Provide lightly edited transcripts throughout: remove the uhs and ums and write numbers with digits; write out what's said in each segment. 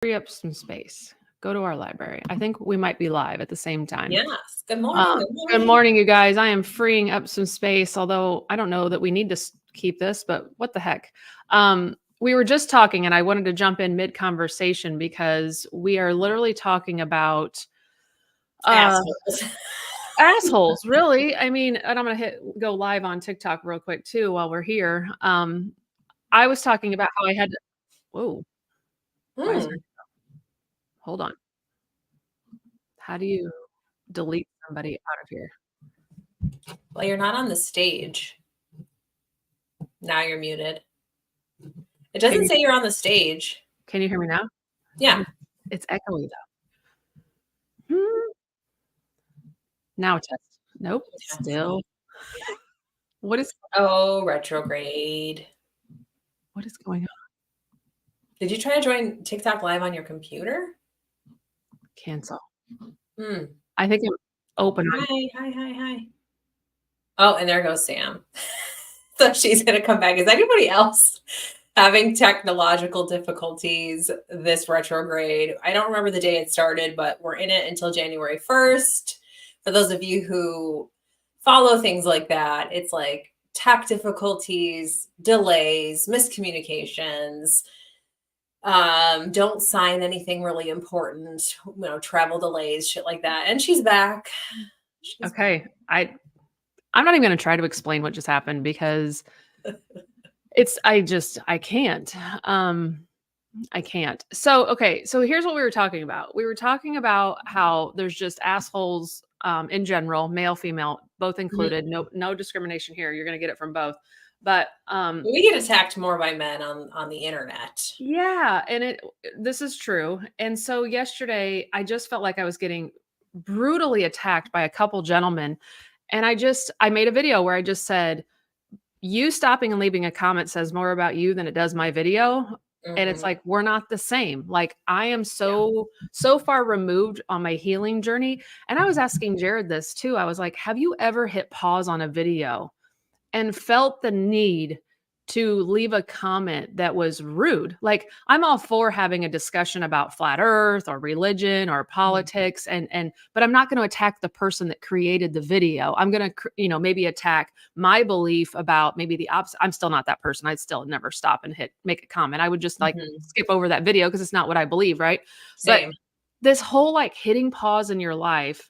free up some space. Go to our library. I think we might be live at the same time. Yes. Good morning. Good Good morning. morning, you guys. I am freeing up some space, although I don't know that we need to keep this, but what the heck? We were just talking, and I wanted to jump in mid-conversation because we are literally talking about Assholes. assholes, really. I mean, and I'm gonna go live on TikTok real quick too while we're here. I was talking about how I had to, whoa, why is there, hold on. How do you delete somebody out of here? Well, you're not on the stage. Now you're muted. It doesn't say you're on the stage. Can you hear me now? Yeah. It's echoey though. Now test. Nope. Still. What is? Oh, retrograde. What is going on? Did you try to join TikTok live on your computer? Cancel. I think I'm open. Hi. Oh, and there goes Sam. So she's going to come back. Is anybody else having technological difficulties this retrograde? I don't remember the day it started, but we're in it until January 1st. For those of you who follow things like that, it's like tech difficulties, delays, miscommunications. Don't sign anything really important, travel delays, shit like that. And she's back. Okay. I'm not even going to try to explain what just happened because I can't. I can't. So, okay. So here's what we were talking about. We were talking about how there's just assholes in general, male, female, both included. No discrimination here. You're going to get it from both. But we get attacked more by men on the internet. Yeah, and this is true. And so yesterday I just felt like I was getting brutally attacked by a couple gentlemen. And I made a video where I just said, you stopping and leaving a comment says more about you than it does my video. And it's like, we're not the same. Like, I am so far removed on my healing journey. And I was asking Jared this too. I was like, have you ever hit pause on a video and felt the need to leave a comment that was rude? Like, I'm all for having a discussion about flat earth or religion or politics, but I'm not going to attack the person that created the video. I'm going to, maybe attack my belief about maybe the opposite. I'm still not that person. I'd still never stop and make a comment. I would just skip over that video because it's not what I believe. Right. Same. But this whole hitting pause in your life,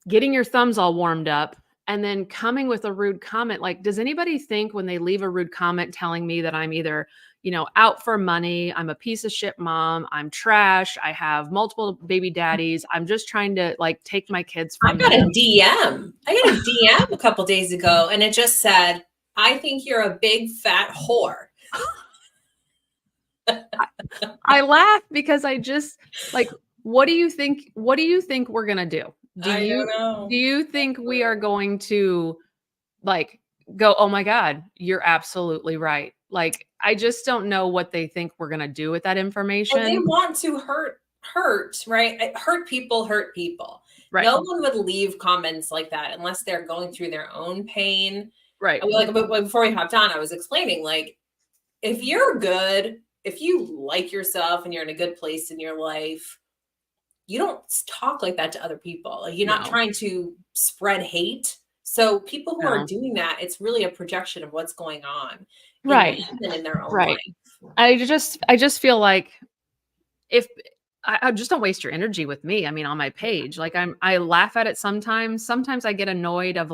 getting your thumbs all warmed up, and then coming with a rude comment. Like, does anybody think when they leave a rude comment telling me that I'm either, out for money, I'm a piece of shit mom, I'm trash, I have multiple baby daddies, I'm just trying to take my kids from them? I got a DM a couple days ago, and it just said, I think you're a big fat whore. I laugh because I just what do you think we're going to do? Do you think we are going to go, oh my God, you're absolutely right? I just don't know what they think we're going to do with that information. And they want to hurt, right? Hurt people. Right. No one would leave comments like that unless they're going through their own pain. Right. Before we hopped on, I was explaining, if you're good, if you like yourself and you're in a good place in your life, you don't talk like that to other people. You're not trying to spread hate. So people who are doing that, it's really a projection of what's going on in their own life. I just feel like if I just don't waste your energy with me. I mean, on my page, I laugh at it sometimes. Sometimes I get annoyed of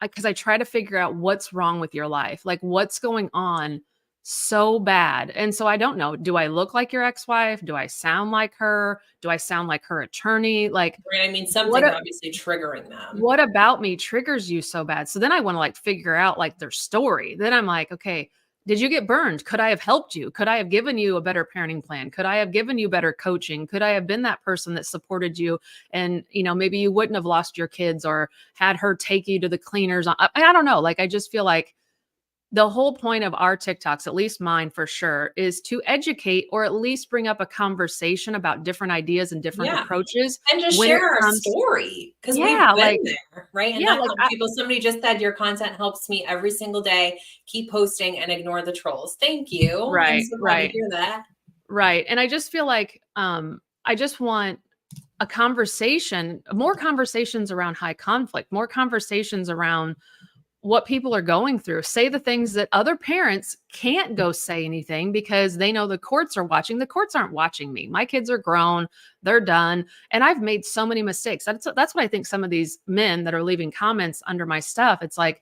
because I try to figure out what's wrong with your life, what's going on so bad. And so I don't know, do I look like your ex-wife? Do I sound like her? Do I sound like her attorney? Something obviously triggering them. What about me triggers you so bad? So then I want to figure out their story. Then I'm like, okay, did you get burned? Could I have helped you? Could I have given you a better parenting plan? Could I have given you better coaching? Could I have been that person that supported you? And, maybe you wouldn't have lost your kids or had her take you to the cleaners. I don't know. I just feel like the whole point of our TikToks, at least mine for sure, is to educate or at least bring up a conversation about different ideas and different approaches. And just share our story. Because we've been there, right? And people, somebody just said, your content helps me every single day. Keep posting and ignore the trolls. Thank you. Right, I'm so glad to hear that. Right. And I just feel like I just want a conversation, more conversations around high conflict, more conversations around what people are going through. Say the things that other parents can't go say anything because they know the courts are watching. The courts aren't watching me. My kids are grown, they're done. And I've made so many mistakes. That's what I think some of these men that are leaving comments under my stuff. It's like,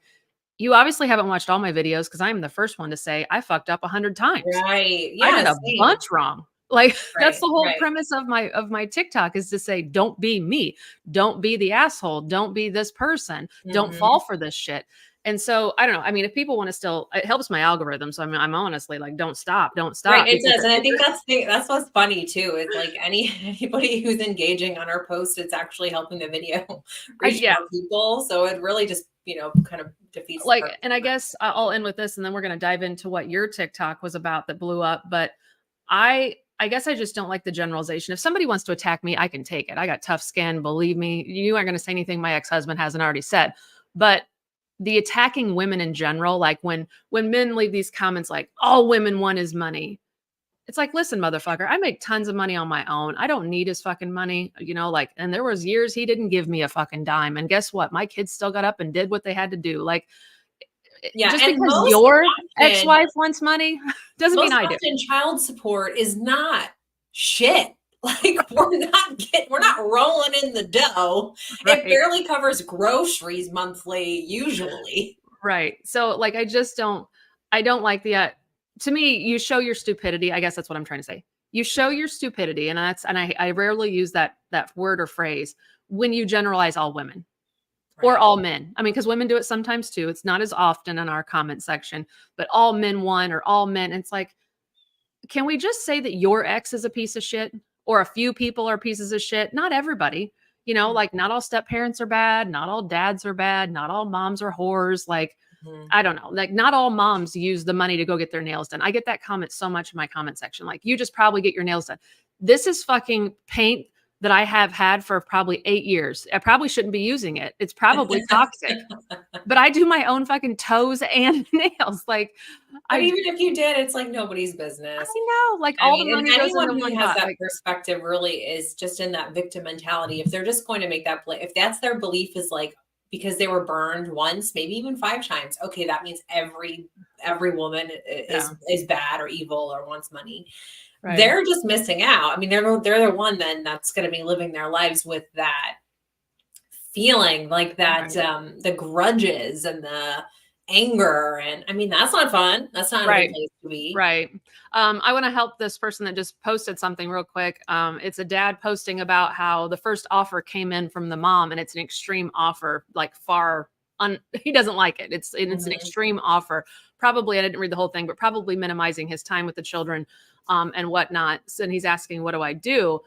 you obviously haven't watched all my videos because I'm the first one to say I fucked up 100 times. Right. I Yeah, did a same. bunch wrong. Like that's Right, the whole right. premise of my TikTok is to say, don't be me. Don't be the asshole. Don't be this person. Don't fall Mhm. for this shit. And so I don't know. I mean, if people want to still, it helps my algorithm. So I'm honestly like, don't Right, stop it because does, and I think that's what's funny too, is like anybody who's engaging on our post, it's actually helping the video reach yeah, more people, so it really just, kind of defeats the like, purpose and I of it. guess I'll end with this, and then we're gonna dive into what your TikTok was about that blew up. But I guess I just don't like the generalization. If somebody wants to attack me, I can take it. I got tough skin. Believe me, you aren't gonna say anything my ex-husband hasn't already said. But the attacking women in general, like when men leave these comments like all women want is money. It's like, listen, motherfucker, I make tons of money on my own. I don't need his fucking money, like, and there was years he didn't give me a fucking dime. And guess what? My kids still got up and did what they had to do. Like, Yeah, just and because most your often ex-wife wants money doesn't mean most I do. often child support is not shit. Like, we're not rolling in the dough. It Right. barely covers groceries monthly, usually. Right. So like I don't like to me, you show your stupidity. I guess that's what I'm trying to say. You show your stupidity, and I rarely use that word or phrase when you generalize all women or Right. all men. I mean, because women do it sometimes too. It's not as often in our comment section, but all men want or all men. It's like, can we just say that your ex is a piece of shit or a few people are pieces of shit? Not everybody. Like not all step parents are bad, not all dads are bad, not all moms are whores. Like, Mhm. I don't know. Like, not all moms use the money to go get their nails done. I get that comment so much in my comment section. Like, you just probably get your nails done. This is fucking paint that I have had for probably 8 years. I probably shouldn't be using it. It's probably toxic, but I do my own fucking toes and nails. Like, But I even if you did, it's like nobody's I business. know, like I all the mean, and money goes anyone into who one has pot. that Like, perspective really is just in that victim mentality. If they're just going to make that play, if that's their belief is like because they were burned once, maybe even 5 times, okay, that means every woman yeah, is bad or evil or wants money. right, They're just missing out. I mean, they're the one then that's going to be living their lives with that feeling, like that right, the grudges and the anger, and I mean that's not fun. That's not a good right. place to be. Right. I want to help this person that just posted something real quick. It's a dad posting about how the first offer came in from the mom, and it's an extreme offer, like he doesn't like it. It's an Mhm. extreme offer. Probably, I didn't read the whole thing, but probably minimizing his time with the children, and whatnot. So, and he's asking, what do I do?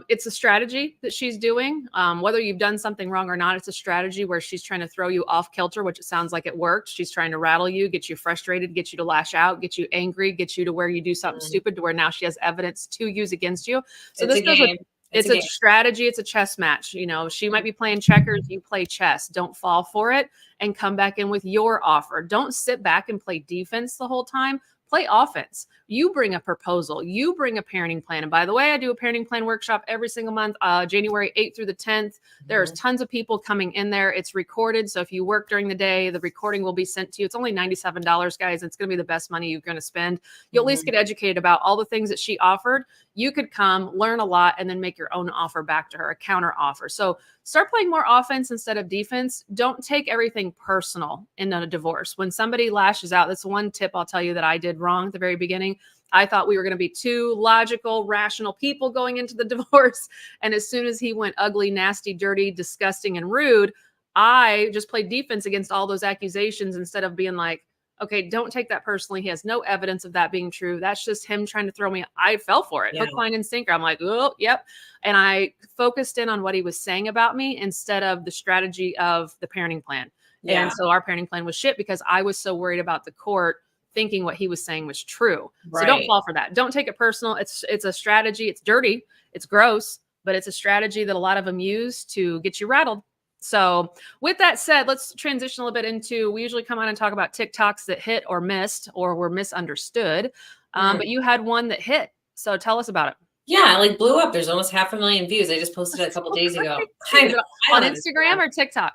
It's a strategy that she's doing. Whether you've done something wrong or not, it's a strategy where she's trying to throw you off kilter, which it sounds like it worked. She's trying to rattle you, get you frustrated, get you to lash out, get you angry, get you to where you do something Mhm. stupid to where now she has evidence to use against you. So It's this a goes with game. It's it's a a game. strategy, it's a chess match. She might be playing checkers, you play chess. Don't fall for it and come back in with your offer. Don't sit back and play defense the whole time. Play offense. You bring a proposal. You bring a parenting plan. And by the way, I do a parenting plan workshop every single month, January 8th through the 10th. There's Mhm. tons of people coming in there. It's recorded. So if you work during the day, the recording will be sent to you. It's only $97, guys. It's going to be the best money you're going to spend. You'll at least Mhm. get educated about all the things that she offered. You could come, learn a lot, and then make your own offer back to her, a counter offer. So start playing more offense instead of defense. Don't take everything personal in a divorce. When somebody lashes out, that's one tip I'll tell you that I did wrong at the very beginning. I thought we were going to be two logical, rational people going into the divorce. And as soon as he went ugly, nasty, dirty, disgusting, and rude, I just played defense against all those accusations instead of being like, okay, don't take that personally. He has no evidence of that being true. That's just him trying to throw me. I fell for it, Yeah. hook, line, and sinker. I'm like, oh, yep. And I focused in on what he was saying about me instead of the strategy of the parenting plan. And Yeah. so our parenting plan was shit because I was so worried about the court thinking what he was saying was true. So don't Right. fall for that. Don't take it personal. It's a strategy. It's dirty. It's gross, but it's a strategy that a lot of them use to get you rattled. So with that said, let's transition a little bit into, we usually come on and talk about TikToks that hit or missed or were misunderstood. Mm. But you had one that hit. So tell us about it. Yeah, like blew up. There's almost 500,000 views. I just posted it a That's couple so days ago. crazy. I Is know. it I on don't Instagram understand. or TikTok?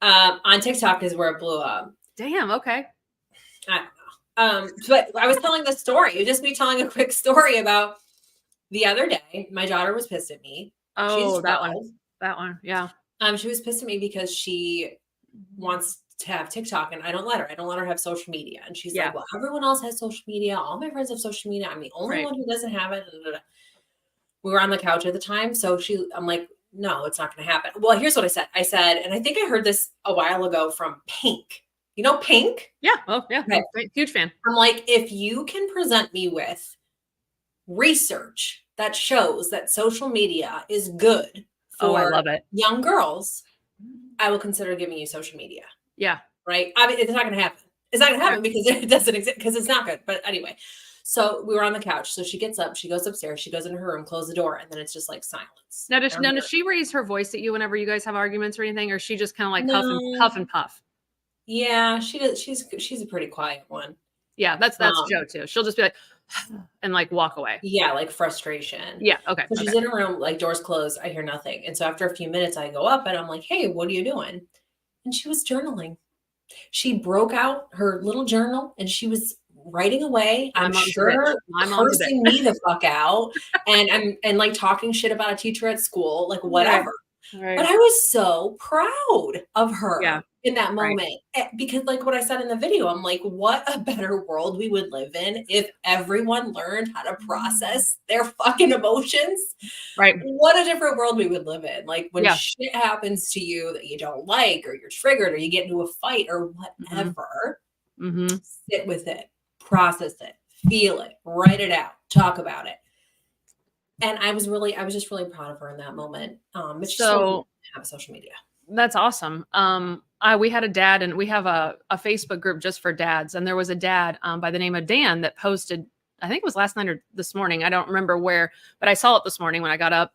On TikTok is where it blew up. Damn. Okay. I but I was telling the story. It was just me telling a quick story about the other day. My daughter was pissed at me. She's Oh, that one. 12. That one. Yeah. She was pissed at me because she wants to have TikTok and I don't let her. I don't let her have social media. And she's Yeah. like, well, everyone else has social media. All my friends have social media. I'm the only Right. one who doesn't have it. We were on the couch at the time. So I'm like, no, it's not going to happen. Well, here's what I said. I said, and I think I heard this a while ago from Pink. You know, Pink? Yeah. Oh, yeah. Okay. Huge fan. I'm like, if you can present me with research that shows that social media is good Oh, I for love it. young girls, I will consider giving you social media. Yeah. Right? I mean, it's not going to happen. It's not going to happen because it doesn't exist, because it's not good. But anyway, so we were on the couch. So she gets up, she goes upstairs, she goes into her room, close the door, and then it's just like silence. Now, does she raise her voice at you whenever you guys have arguments or anything, or is she just kind of like No. huff and puff? Yeah, she does. She's a pretty quiet one. Yeah, that's Joe too. She'll just be like, and like walk away. Yeah, like frustration. Yeah. Okay. So she's in her room, like doors closed. I hear nothing. And so after a few minutes, I go up and I'm like, hey, what are you doing? And she was journaling. She broke out her little journal and she was writing away. I'm sure cursing me the fuck out. And like talking shit about a teacher at school, like whatever. Right. But I was so proud of her in that moment. Because like what I said in the video, I'm like, what a better world we would live in if everyone learned how to process their fucking emotions. Right. What a different world we would live in. Like when shit happens to you that you don't like, or you're triggered, or you get into a fight or whatever, sit with it, process it, feel it, write it out, talk about it. And I was just really proud of her in that moment. But she still have social media. That's awesome. We had a dad, and we have a Facebook group just for dads. And there was a dad by the name of Dan that posted, I think it was last night or this morning. I don't remember where, but I saw it this morning when I got up.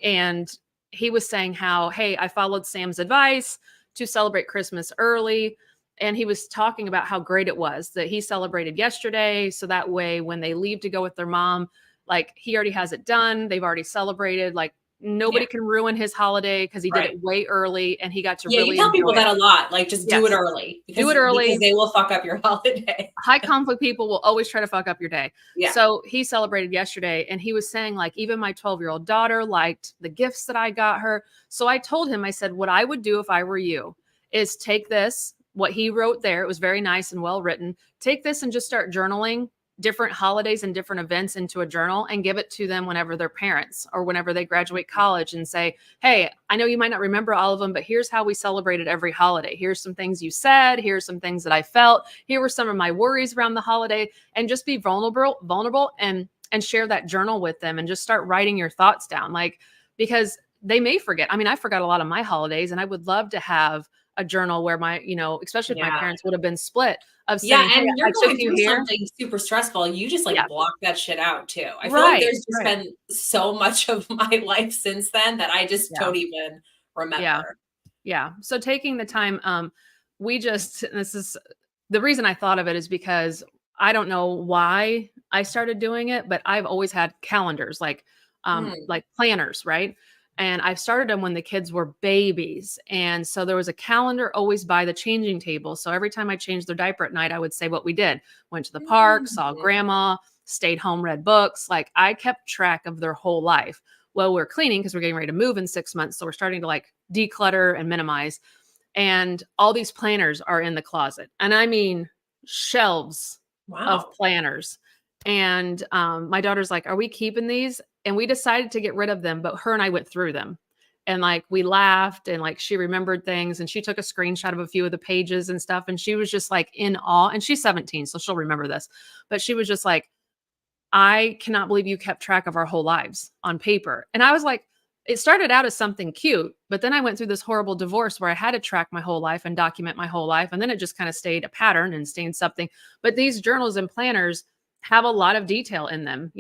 And he was saying how, hey, I followed Sam's advice to celebrate Christmas early. And he was talking about how great it was that he celebrated yesterday. So that way, when they leave to go with their mom, like he already has it done. They've already celebrated. Like nobody can ruin his holiday because he did it way early and he got to really you tell people that a lot. Like just do it early. Do it early. Because they will fuck up your holiday. High conflict people will always try to fuck up your day. Yeah. So he celebrated yesterday and he was saying like, even my 12-year-old daughter liked the gifts that I got her. So I told him, I said, what I would do if I were you is take this, what he wrote there. It was very nice and well written. Take this and just start journaling different holidays and different events into a journal and give it to them whenever they're parents or whenever they graduate college and say, hey, I know you might not remember all of them, but here's how we celebrated every holiday. Here's some things you said. Here's some things that I felt. Here were some of my worries around the holiday, and just be vulnerable and share that journal with them and just start writing your thoughts down. Like, because they may forget. I mean, I forgot a lot of my holidays and I would love to have a journal where my, especially if my parents would have been split of saying, and you're going through something super stressful. You just block that shit out too. I feel like there's just been so much of my life since then that I just don't even remember. Yeah. So taking the time, this is the reason I thought of it is because I don't know why I started doing it, but I've always had calendars, like planners, right? And I've started them when the kids were babies. And so there was a calendar always by the changing table. So every time I changed their diaper at night, I would say what we did. Went to the park, saw grandma, stayed home, read books. Like I kept track of their whole life. Well, we're cleaning because we're getting ready to move in 6 months. So we're starting to like declutter and minimize. And all these planners are in the closet. And I mean, shelves of planners. And my daughter's like, are we keeping these? And we decided to get rid of them, but her and I went through them and like, we laughed and like, she remembered things and she took a screenshot of a few of the pages and stuff. And she was just like in awe, and she's 17, so she'll remember this, but she was just like, I cannot believe you kept track of our whole lives on paper. And I was like, it started out as something cute, but then I went through this horrible divorce where I had to track my whole life and document my whole life. And then it just kind of stayed a pattern and stayed something. But these journals and planners have a lot of detail in them,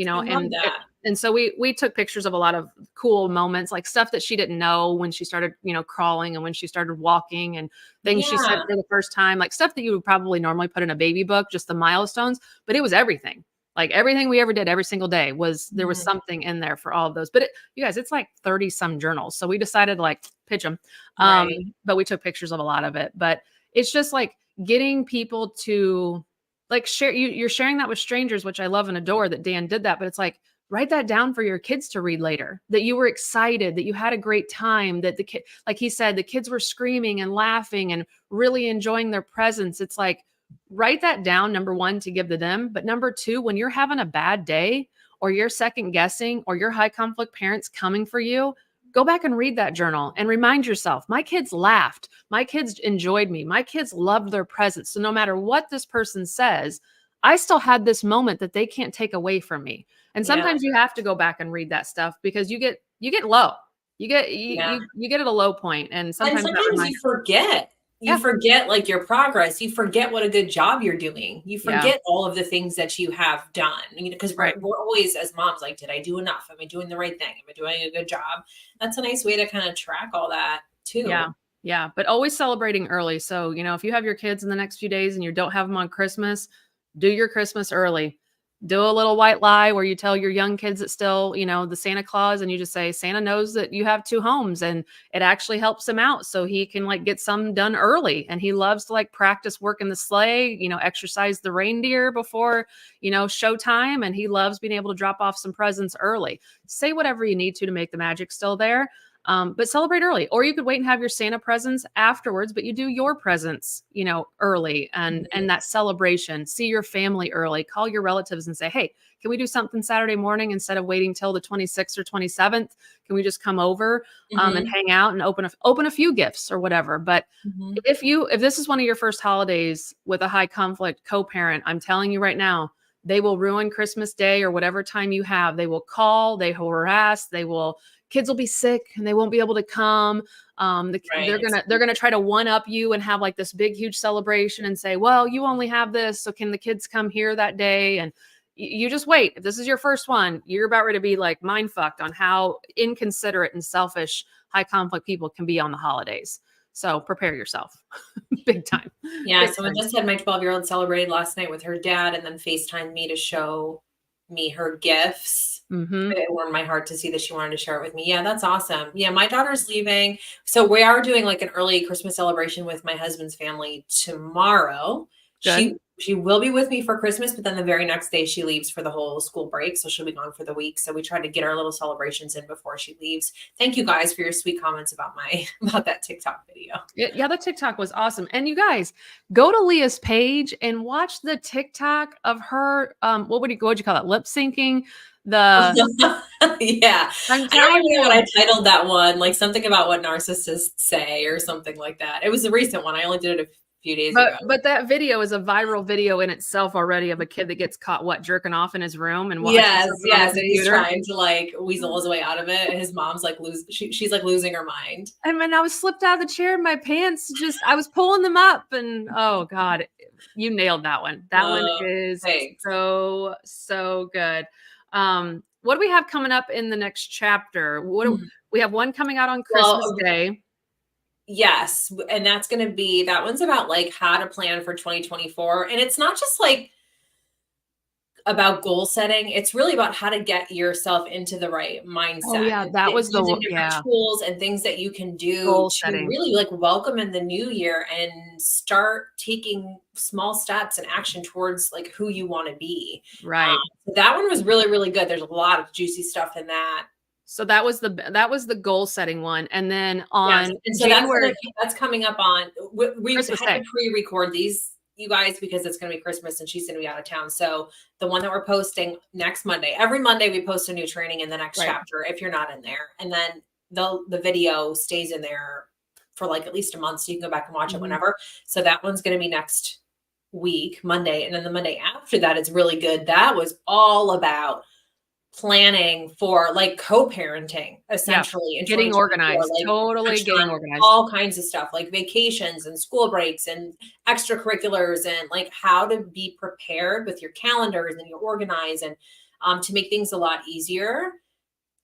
and so we took pictures of a lot of cool moments, like stuff that she didn't know when she started, crawling and when she started walking and things she said for the first time, like stuff that you would probably normally put in a baby book, just the milestones, but it was everything. Like everything we ever did every single day there was Mhm. something in there for all of those. But you guys, it's like 30 some journals. So we decided to like pitch them. Right. But we took pictures of a lot of it. But it's just like getting people to like share you're sharing that with strangers, which I love and adore that Dan did that. But it's like write that down for your kids to read later, that you were excited, that you had a great time, that the kid, like he said, the kids were screaming and laughing and really enjoying their presence. It's like, write that down, number one, to give to them. But number two, when you're having a bad day or you're second guessing or your high conflict parents coming for you, go back and read that journal and remind yourself, my kids laughed. My kids enjoyed me. My kids loved their presence. So no matter what this person says, I still had this moment that they can't take away from me. And Yeah. sometimes you have to go back and read that stuff because you get low. Yeah. You get at a low point, and And sometimes that sometimes reminds you forget. You yeah, forget like your progress. You forget what a good job you're doing. You yeah, forget all of the things that you have done. Because right. we're always as moms like, did I do enough? Am I doing the right thing? Am I doing a good job? That's a nice way to kind of track all that Yeah. too. Yeah. But always celebrating early. So, if you have your kids in the next few days and you don't have them on Christmas, do your Christmas early. Do a little white lie where you tell your young kids that still, the Santa Claus, and you just say, Santa knows that you have two homes, and it actually helps him out. So he can like get some done early. And he loves to like practice working the sleigh, exercise the reindeer before, showtime. And he loves being able to drop off some presents early. Say whatever you need to make the magic still there. But celebrate early, or you could wait and have your Santa presents afterwards, but you do your presents, early, and Mhm. that celebration. See your family early, call your relatives and say, hey, can we do something Saturday morning instead of waiting till the 26th or 27th? Can we just come over and Mhm. hang out and open a few gifts or whatever? But Mhm. if this is one of your first holidays with a high conflict co-parent, I'm telling you right now, they will ruin Christmas Day or whatever time you have. They will call, they will harass, kids will be sick and they won't be able to come. Right. They're gonna try to one up you and have like this big huge celebration and say, well, you only have this, so can the kids come here that day? And you just wait. If this is your first one, you're about ready to be like mind fucked on how inconsiderate and selfish high conflict people can be on the holidays. So prepare yourself. Big time. Yeah, Big so I time. just had my 12-year-old celebrated last night with her dad and then FaceTimed me to show me her gifts. Mm-hmm. It warmed my heart to see that she wanted to share it with me. Yeah, that's awesome. Yeah, my daughter's leaving. So we are doing like an early Christmas celebration with my husband's family tomorrow. Good. She will be with me for Christmas, but then the very next day she leaves for the whole school break. So she'll be gone for the week. So we try to get our little celebrations in before she leaves. Thank you guys for your sweet comments about my about that TikTok video. Yeah, the TikTok was awesome. And you guys, go to Leah's page and watch the TikTok of her. What would you call it? Lip syncing. The Yeah. I'm I don't telling even know what I you. titled that one, like something about what narcissists say or something like that. It was a recent one. I only did it a few days ago. But that video is a viral video in itself already of a kid that gets caught jerking off in his room and watching Yes, something on the yes, and he's computer. trying to like weasel his way out of it, and his mom's like she's like losing her mind. And when I was slipped out of the chair, my pants I was pulling them up, and oh God, you nailed that one. That one Oh, is thanks. so good. What do we have coming up in the next chapter? We have one coming out on Christmas Well, Day. yes, and that one's about like how to plan for 2024, and it's not just like about goal setting. It's really about how to get yourself into the right Oh mindset yeah, and that was using different yeah, tools and things that you can do goal to setting. really like welcome in the new year and start taking small steps and action towards like who you want to be. Right. That one was really, really good. There's a lot of juicy stuff in that. So that was the goal setting one. And then Yes, on and so January that's coming up on we Christmas had to Day. pre-record these, you guys, because it's gonna be Christmas and she's gonna be out of town. So the one that we're posting next Monday, every Monday we post a new training in the next Right. chapter if you're not in there. And then the video stays in there for like at least a month so you can go back and watch it Mhm. whenever. So that one's gonna be next week, Monday, and then the Monday after that is really good. That was all about planning for like co-parenting Yeah. essentially in Getting 2024, organized. like Totally touched getting on organized. all kinds of stuff like vacations and school breaks and extracurriculars and like how to be prepared with your calendars and your organize and to make things a lot easier.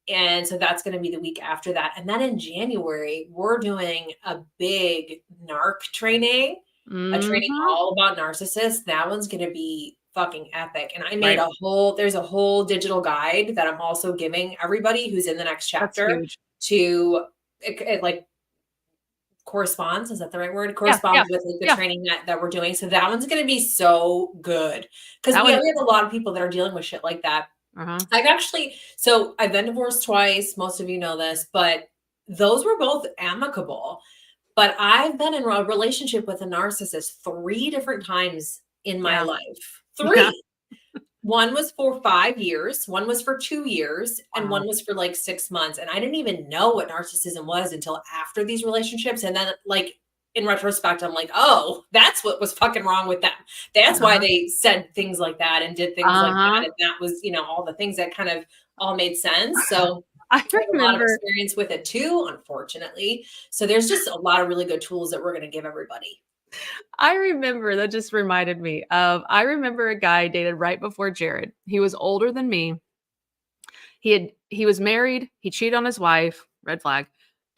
And so that's going to be the week after that. And then in January, we're doing a big NARC training, a training Mhm. all about narcissists. That one's going to be fucking epic. And I made Right. there's a whole digital guide that I'm also giving everybody who's in the next That's chapter huge. to it like corresponds. Is that the right word? Yeah. Yeah. Corresponds with like the Yeah. training that we're doing. So that one's going to be so good because That we one. have a lot of people that are dealing with shit like that. Uh-huh. I've been divorced twice. Most of you know this, but those were both amicable. But I've been in a relationship with a narcissist 3 different times in my Yeah. life. Yeah. 3. One was for 5 years, one was for 2 years, and Wow. one was for like 6 months. And I didn't even know what narcissism was until after these relationships. And then, like, in retrospect, I'm like, oh, that's what was fucking wrong with them. That's why Uh-huh. they said things like that and did things like that. Uh-huh. And that was, all the things that kind of all made sense. So I I have a lot of remember experience with it too, unfortunately. So there's just a lot of really good tools that we're going to give everybody. that just reminded me of I remember a guy I dated right before Jared. He was older than me. He was married, he cheated on his wife, red flag,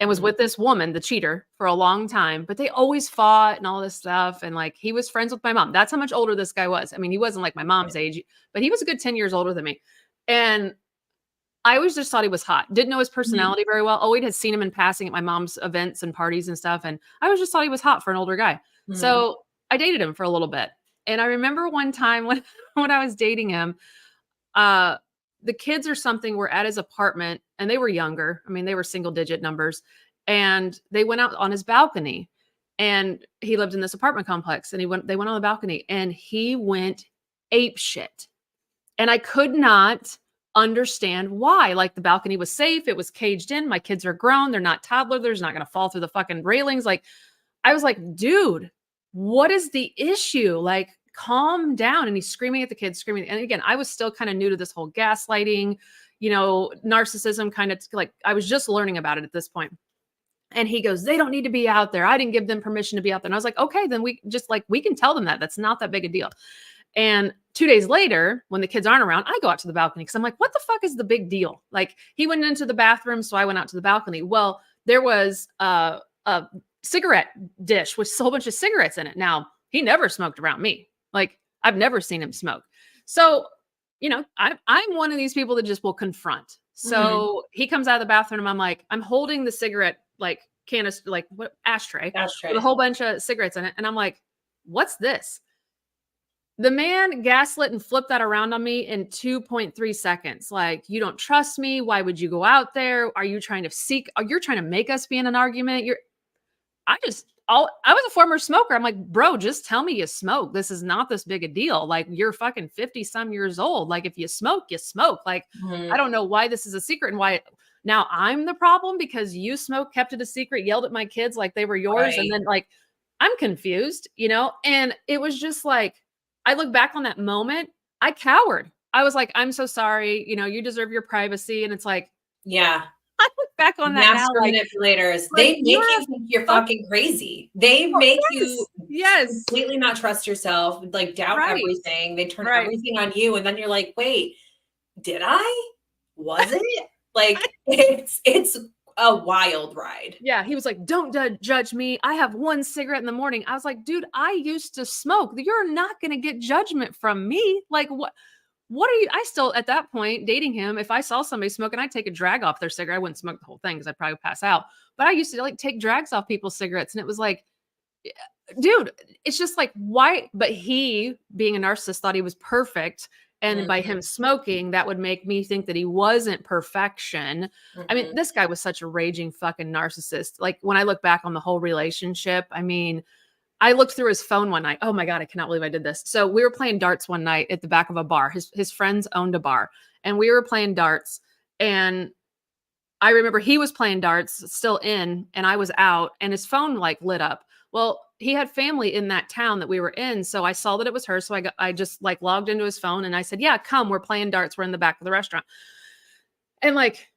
and was Mhm. with this woman, the cheater, for a long time, but they always fought and all this stuff, and, like, he was friends with my mom. That's how much older this guy was. I mean, he wasn't like my mom's age, but he was a good 10 years older than me, and I always just thought he was hot. Didn't know his Mhm. personality very well. Always had seen him in passing at my mom's events and parties and stuff, and I always just thought he was hot for an older guy. Mhm. So, I dated him for a little bit, and I remember one time when when I was dating him, uh, the kids or something were at his apartment, and they were younger. I mean, they were single digit numbers, and they went out on his balcony, and he lived in this apartment complex, and they went on the balcony, and he went ape shit. And I could not understand why. Like, the balcony was safe, it was caged in, my kids are grown, they're not toddlers, they're not gonna fall through the fucking railings. Like, I was like, dude, what is the issue? Like, calm down. And he's screaming at the kids, screaming. And again, I was still kind of new to this whole gaslighting, narcissism kind of like I was just learning about it at this point. And he goes, they don't need to be out there. I didn't give them permission to be out there. And I was like, okay, then we can tell them that. That's not that big a deal. And 2 days later, when the kids aren't around, I go out to the balcony because I'm like, what the fuck is the big deal? Like, he went into the bathroom, so I went out to the balcony. Well, there was a cigarette dish with a whole bunch of cigarettes in it. Now, he never smoked around me. Like, I've never seen him smoke. So, I'm one of these people that just will confront. Mhm. So he comes out of the bathroom and I'm like, I'm holding the cigarette like canister, like what ashtray with a Ashtray. whole bunch of cigarettes in it. And I'm like, what's this? The man gaslit and flipped that around on me in 2.3 seconds. Like, you don't trust me. Why would you go out there? You're trying to make us be in an argument. I was a former smoker. I'm like, bro, just tell me you smoke. This is not this big a deal. Like, you're fucking 50 some years old. Like, if you smoke, you smoke. Like, I Mhm. don't know why this is a secret and why now I'm the problem because you smoke, kept it a secret, yelled at my kids like they were yours. And Right. then, like, I'm confused. And it was just like, I look back on that moment, I cowered. I was like, I'm so sorry. You deserve your privacy. And it's like, Yeah. I look back on that now, Master manipulators, like they make you're a you think you're fuck. fucking crazy. They Oh, make you yes. Yes. completely not trust yourself, like, doubt Right. everything. They turn Right. everything on you, and then you're like, "Wait, did I? Was it?" Like, it's a wild ride. Yeah, he was like, "Don't judge me. I have 1 cigarette in the morning." I was like, "Dude, I used to smoke. You're not gonna get judgment from me. Like, what are you?" I still, at that point, dating him, if I saw somebody smoking, I'd take a drag off their cigarette. I wouldn't smoke the whole thing because 'cause I'd probably pass out. But I used to, like, take drags off people's cigarettes, and it was like, dude, it's just like, why? But he, being a narcissist, thought he was perfect. And by Mhm, him smoking, that would make me think that he wasn't perfection. I mean, mhm. this guy was such a raging fucking narcissist. Like, when I look back on the whole relationship, I mean, I looked through his phone one night. Oh my God, I cannot believe I did this. So we were playing darts one night at the back of a bar. His friends owned a bar, and we were playing darts. And I remember he was playing darts still in, and I was out, and his phone like lit up. Well, he had family in that town that we were in, so I saw that it was her. So I just like logged into his phone and I said, "Yeah, come, we're playing darts. We're in the back of the restaurant." And like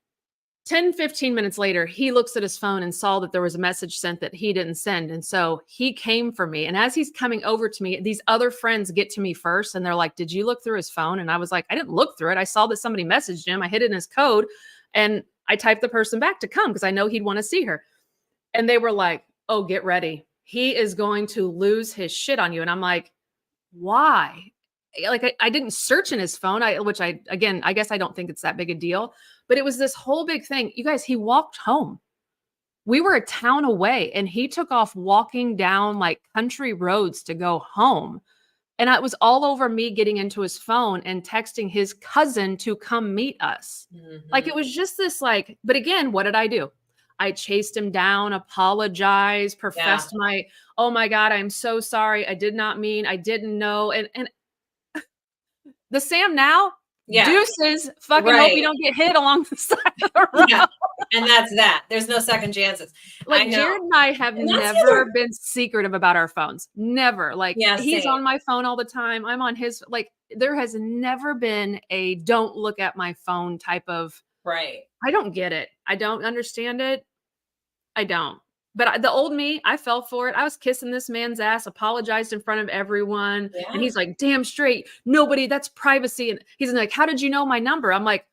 10, 15 minutes later, he looks at his phone and saw that there was a message sent that he didn't send. And so he came for me. And as he's coming over to me, these other friends get to me first and they're like, "Did you look through his phone?" And I was like, "I didn't look through it. I saw that somebody messaged him. I hid it in his code and I typed the person back to come because I know he'd want to see her." And they were like, "Oh, get ready. He is going to lose his shit on you." And I'm like, "Why?" like I didn't search in his phone, which I again, I guess I don't think it's that big a deal, but it was this whole big thing. You guys, he walked home. We were a town away and he took off walking down like country roads to go home. And it was all over me getting into his phone and texting his cousin to come meet us. Like Mhm. it was just this like, but again, what did I do? I chased him down, apologized, Yeah. professed my, oh my God, I'm so sorry. I did not mean, I didn't know. And the Sam now, Yeah. deuces, fucking hope you Right. don't get hit along the side of the Yeah. road. And that's that. There's no second chances. I Like, know. Jared and I have And that's the never other. been secretive about our phones. Never. Like, Yeah, he's same. on my phone all the time. I'm on his. Like, there has never been a don't look at my phone type of. Right. I don't get it. I don't understand it. I don't. But the old me, I fell for it. I was kissing this man's ass, apologized in front of everyone. And Yeah. he's like, damn straight. Nobody, that's privacy. And he's like, how did you know my number? I'm like,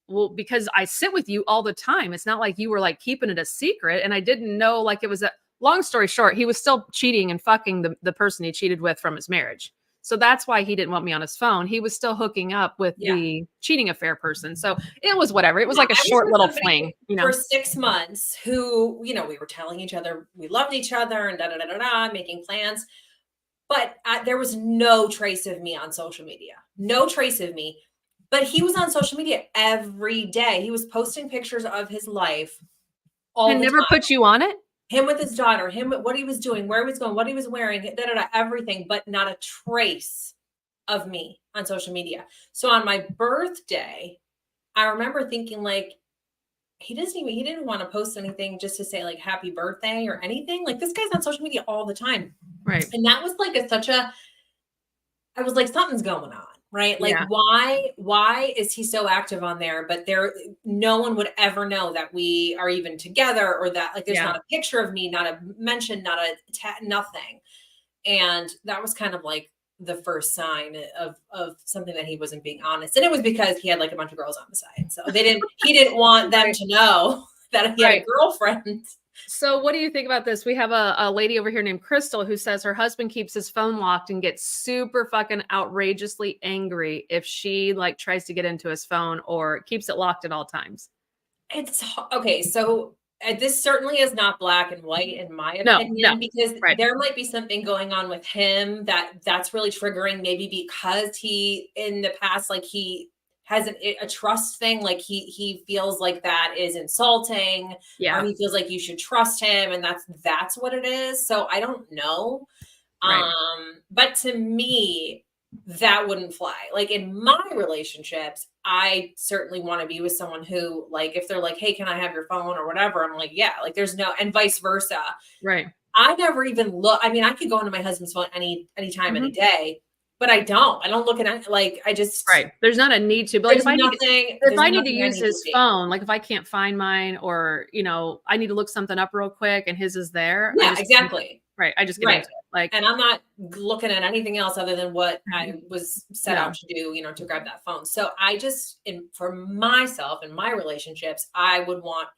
well, because I sit with you all the time. It's not like you were like keeping it a secret. And I didn't know like it was a long story short, he was still cheating and fucking the person he cheated with from his marriage. So that's why he didn't want me on his phone. He was still hooking up with Yeah. the cheating affair person. So it was whatever. It was Yeah, like a I was short with little somebody fling, you for know? 6 months who, we were telling each other we loved each other and da da da da da, making plans. But there was no trace of me on social media. No trace of me. But he was on social media every day. He was posting pictures of his life all And the never time. put you on it? Him with his daughter, him what he was doing, where he was going, what he was wearing, da da da, everything, but not a trace of me on social media. So on my birthday, I remember thinking like, he didn't want to post anything just to say like happy birthday or anything. Like this guy's on social media all the time. Right. And that was like such a, I was like, something's going on, right? Like, Yeah. why is he so active on there? But no one would ever know that we are even together, or that like there's Yeah. not a picture of me, not a mention, not a nothing. And that was kind of like the first sign of something that he wasn't being honest. And it was because he had like a bunch of girls on the side. So he didn't want them Right. to know that he had a Right. girlfriend. So what do you think about this? We have a lady over here named Crystal who says her husband keeps his phone locked and gets super fucking outrageously angry if she like tries to get into his phone or keeps it locked at all times. Okay. So this certainly is not black and white, in my No, no. opinion, because Right. there might be something going on with him that's really triggering. Maybe because he in the past, like he has a trust thing, like he feels like that is insulting, or Yeah. he feels like you should trust him, and that's what it is. So I don't know. Right. But to me, that wouldn't fly. Like in my relationships, I certainly want to be with someone who, like, if they're like, hey, can I have your phone or whatever? I'm like, yeah, like there's no, and vice versa. Right. I never even look. I mean, I could go into my husband's phone anytime, any Mhm. day, but I don't. I don't look at it. Like I just, Right. There's not a need to, but like if there's I need to nothing I use need to his see. phone, like if I can't find mine or, I need to look something up real quick and his is there, Yeah, exactly. right. I just get Right. into it. Like, And I'm not looking at anything else other than what I was set out no. to do, to grab that phone. So I just, for myself and my relationships, I would want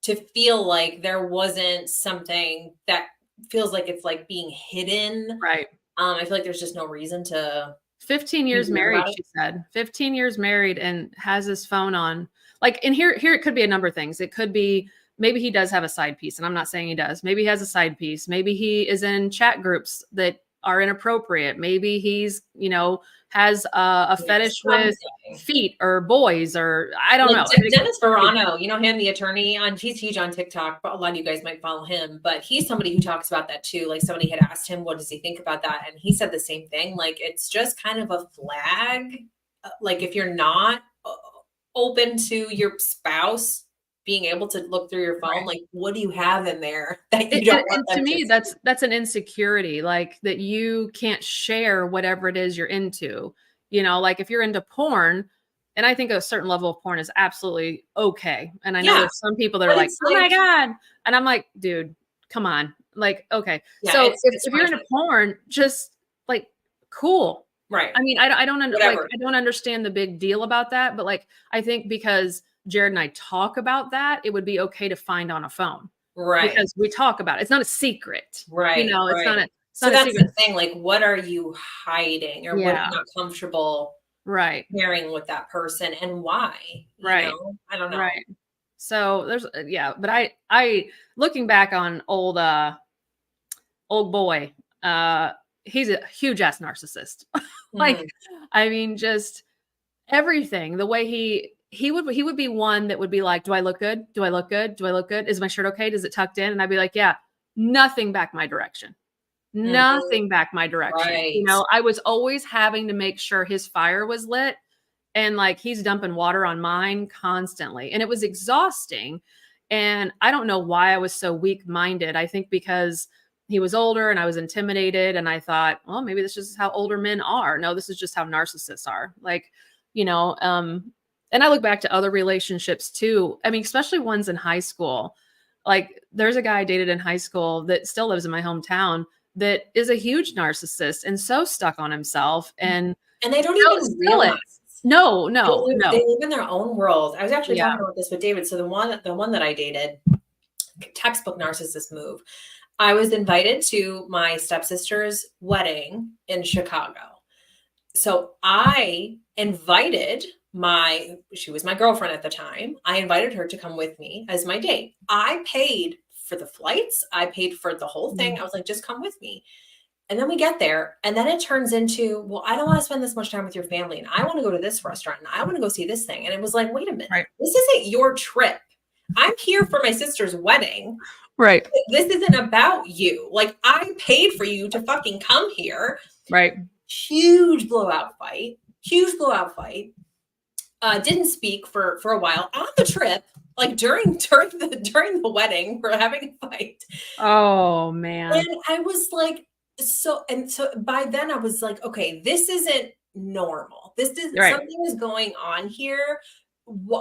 to feel like there wasn't something that feels like it's like being hidden. Right. I feel like there's just no reason to 15 be years weird married, about it. she said. 15 years married and has his phone on. Like, and here it could be a number of things. It could be maybe he does have a side piece, and I'm not saying he does. Maybe he has a side piece. Maybe he is in chat groups that are inappropriate. Maybe he's, has a Yeah, fetish with something. feet or boys, or I don't Like know. Dennis Verano, him, the attorney he's huge on TikTok, but a lot of you guys might follow him, but he's somebody who talks about that too. Like somebody had asked him, what does he think about that? And he said the same thing. Like, it's just kind of a flag. Like if you're not open to your spouse being able to look through your phone, Right. like what do you have in there that you don't want And to them to me, see? that's an insecurity, like that you can't share whatever it is you're into. Like if you're into porn, and I think a certain level of porn is absolutely okay. And I know Yeah, there's some people that are but like, it's oh my like, God. And I'm like, dude, come on. Like, okay. yeah, So it's if you're into punishment. porn, just like cool. Right. I mean, I don't like Whatever. I don't understand the big deal about that, but like I think because Jared and I talk about that, it would be okay to find on a phone Right. because we talk about it. It's not a secret. Right. It's not Right. a It's So not a that's secret. the thing, like, what are you hiding or what are you Yeah. not comfortable Right. sharing with that person and why? You Right. know? I don't know. Right. So there's yeah, but I looking back on old boy, uh he's a huge ass narcissist. Like Mhm. I mean just everything. The way he would be one that would be like, "Do I look good? Do I look good? Do I look good? Is my shirt okay? Does it tucked in?" And I'd be like, "Yeah." Nothing back my direction. Mhm. Nothing back my direction. Right. I was always having to make sure his fire was lit and like he's dumping water on mine constantly. And it was exhausting. And I don't know why I was so weak minded. I think because he was older and I was intimidated. And I thought, well, maybe this is how older men are. No, this is just how narcissists are. Like, you know, and I look back to other relationships too. I mean, especially ones in high school. Like, there's a guy I dated in high school that still lives in my hometown that is a huge narcissist and so stuck on himself and And they don't even still realize. is. No, no, They no. live in their own world. I was actually Yeah. talking about this with David. So the one that I dated, textbook narcissist move. I was invited to my stepsister's wedding in Chicago. So I invited she was my girlfriend at the time. I invited her to come with me as my date. I paid for the flights. I paid for the whole thing. Mm, I was like, just come with me. And then we get there, and then it turns into, well, I don't want to spend this much time with your family, and I want to go to this restaurant, and I want to go see this thing. And it was like, wait a minute, right. this isn't your trip. I'm here for my sister's wedding. Right. This isn't about you. Like, I paid for you to fucking come here. Right. Huge blowout fight. Huge blowout fight. Didn't speak for a while on the trip. Like during the wedding, we're having a fight. Oh, man. And I was like, so by then I was like, okay, this isn't normal. This is Right. something is going on here.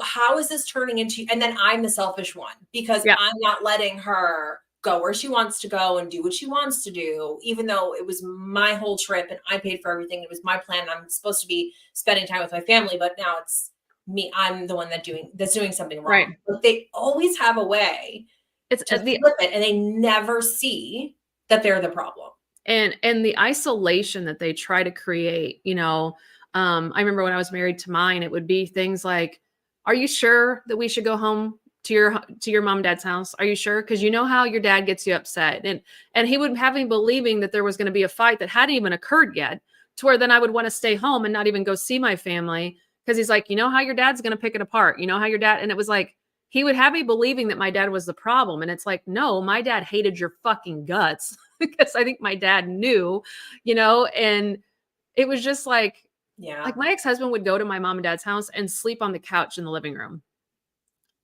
How is this turning into? And then I'm the selfish one because Yeah. I'm not letting her go where she wants to go and do what she wants to do, even though it was my whole trip and I paid for everything. It was my plan. I'm supposed to be spending time with my family, but now it's me. I'm the one that's doing something Right. wrong. But they always have a way It's to the flip it, and they never see that they're the problem. and the isolation that they try to create, I remember when I was married to mine, it would be things like, "Are you sure that we should go home to your mom and dad's house? Are you sure? Because you know how your dad gets you upset." And he would have me believing that there was going to be a fight that hadn't even occurred yet, to where then I would want to stay home and not even go see my family because he's like, "You know how your dad's going to pick it apart. You know how your dad," and it was like he would have me believing that my dad was the problem. And it's like, no, my dad hated your fucking guts because I think my dad knew, and it was just Yeah. my ex-husband would go to my mom and dad's house and sleep on the couch in the living room.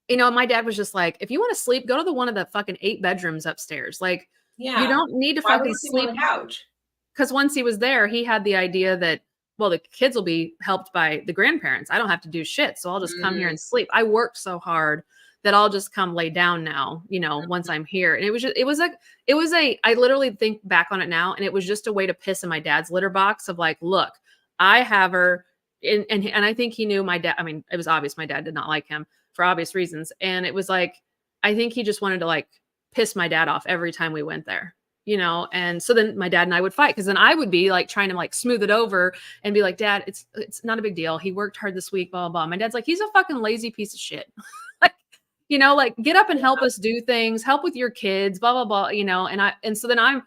My dad was just like, if you want to sleep, go to the one of the fucking 8 bedrooms upstairs. Like, you Yeah. don't need to Why would fucking you sleep on sleep. the couch? Because once he was there, he had the idea that, well, the kids will be helped by the grandparents. I don't have to do shit. So I'll just come here Mm, and sleep. I worked so hard that I'll just come lay down now, once I'm here. And I literally think back on it now. And it was just a way to piss in my dad's litter box of like, look, I have her. And I think he knew my dad. I mean, it was obvious my dad did not like him for obvious reasons. And it was like, I think he just wanted to like piss my dad off every time we went there. And so then my dad and I would fight because then I would be like trying to like smooth it over and be like, Dad, it's not a big deal. He worked hard this week, blah, blah, blah. My dad's like, he's a fucking lazy piece of shit. Like, like get up and help us do things, help with your kids, blah, blah, blah, and so then I'm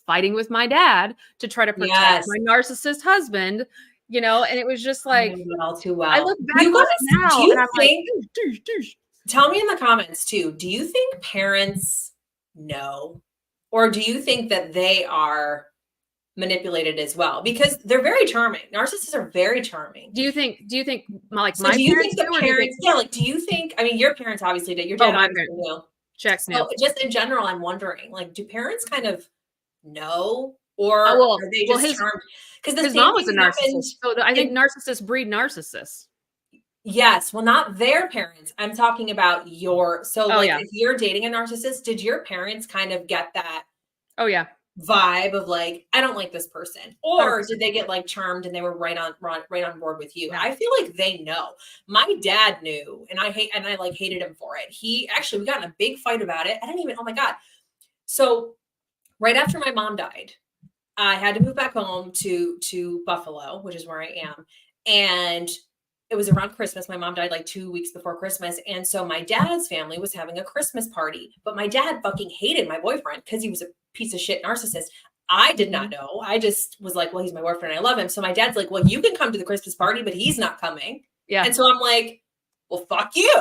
fighting with my dad to try to protect yes. my narcissist husband, and it was just I like, know it all too I well. look back You on it guys, do now and you I'm like, think, "Doosh, doosh, doosh." tell me in the comments too, do you think parents know? Or do you think that they are manipulated as well? Because they're very charming. Narcissists are very charming. Do you think So my do you think parents the do, or do you think, parents, yeah, like, do you think, I mean, your parents obviously did, your oh, dad my obviously parents, knew. check new. So just in general, I'm wondering, like, do parents kind of know, Oh, or well are they well, just charmed? Because the his same mom was thing a happened narcissist. So I think in, narcissists breed narcissists. yes, well, not their parents. I'm talking about so Oh, like yeah. if you're dating a narcissist, did your parents kind of get that Oh, yeah. vibe of like, I don't like this person? Or 100%. did they get like charmed and they were right on board with you? Yeah. I feel like they know. My dad knew, and I like hated him for it. He actually, we got in a big fight about it. I didn't even, oh my God. So right after my mom died, I had to move back home to Buffalo, which is where I am. And it was around Christmas. My mom died like 2 weeks before Christmas. And so my dad's family was having a Christmas party. But my dad fucking hated my boyfriend because he was a piece of shit narcissist. I did not Mhm. know. I just was like, well, he's my boyfriend. I love him. So my dad's like, well, you can come to the Christmas party, but he's not coming. Yeah. And so I'm like, well, fuck you.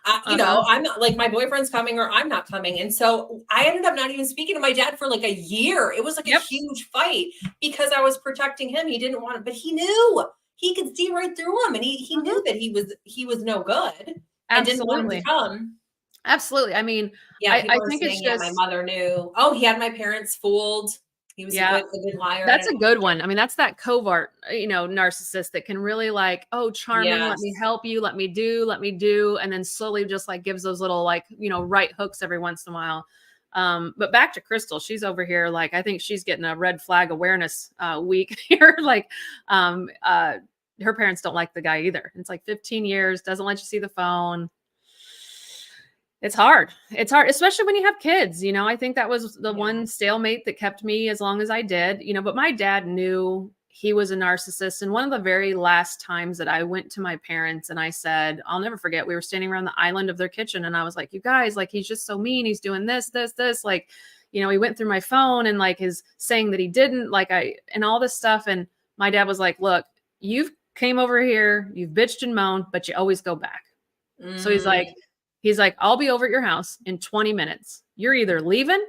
Uh-huh. I'm not like my boyfriend's coming or I'm not coming. And so I ended up not even speaking to my dad for like a year. It was like a Yep. huge fight because I was protecting him. He didn't want it, but he knew he could see right through him. And he Mhm. knew that he was no good and didn't want him to Absolutely. come. Absolutely. I mean, Yeah, I people are think it's saying, yeah, my just mother knew. Oh, he had my parents fooled. He was yeah. a good liar. That's a good one. I mean, that's that covert, narcissist that can really like, oh, charming, let me Yes. help you, let me do, and then slowly just like gives those little like, right hooks every once in a while. But back to Crystal, she's over here like I think she's getting a red flag awareness week here. Like, her parents don't like the guy either. It's like 15 years, doesn't let you see the phone. It's hard. It's hard, especially when you have kids. I think that was the Yeah. one stalemate that kept me as long as I did. But my dad knew he was a narcissist. And one of the very last times that I went to my parents and I said, I'll never forget, we were standing around the island of their kitchen and I was like, you guys, like, he's just so mean. He's doing this, this, this. Like, he went through my phone and like is saying that he didn't, and all this stuff. And my dad was like, look, you've came over here, you've bitched and moaned, but you always go back. So Mm, he's like, I'll be over at your house in 20 minutes. You're either leaving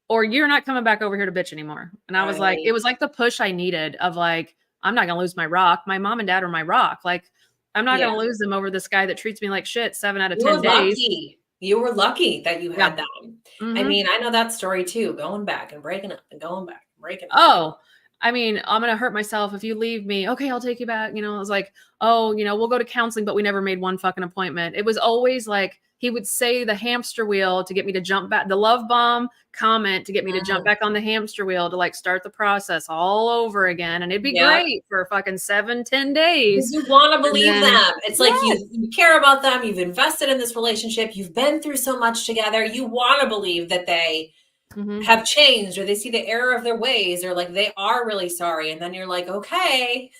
or you're not coming back over here to bitch anymore. And I was like, right. it was like the push I needed of like, I'm not going to lose my rock. My mom and dad are my rock. Like, I'm not going Yeah. to lose them over this guy that treats me like shit 7 out of You were 10 days. lucky. You were lucky that you Yeah. had that. I Hmm. mean, I know that story too, going back and breaking up and going back and breaking up. Oh, I mean, I'm going to hurt myself if you leave me. Okay, I'll take you back. I was like, oh, we'll go to counseling, but we never made one fucking appointment. It was always like he would say the hamster wheel to get me to jump back, the love bomb comment to get me to jump Mm, back on the hamster wheel to like start the process all over again. And it'd be yep. great for fucking 7-10 Because days. you want to And believe then, them. It's like yes. you care about them. You've invested in this relationship. You've been through so much together. You want to believe that they Hmm. have changed or they see the error of their ways or like they are really sorry. And then you're like, okay.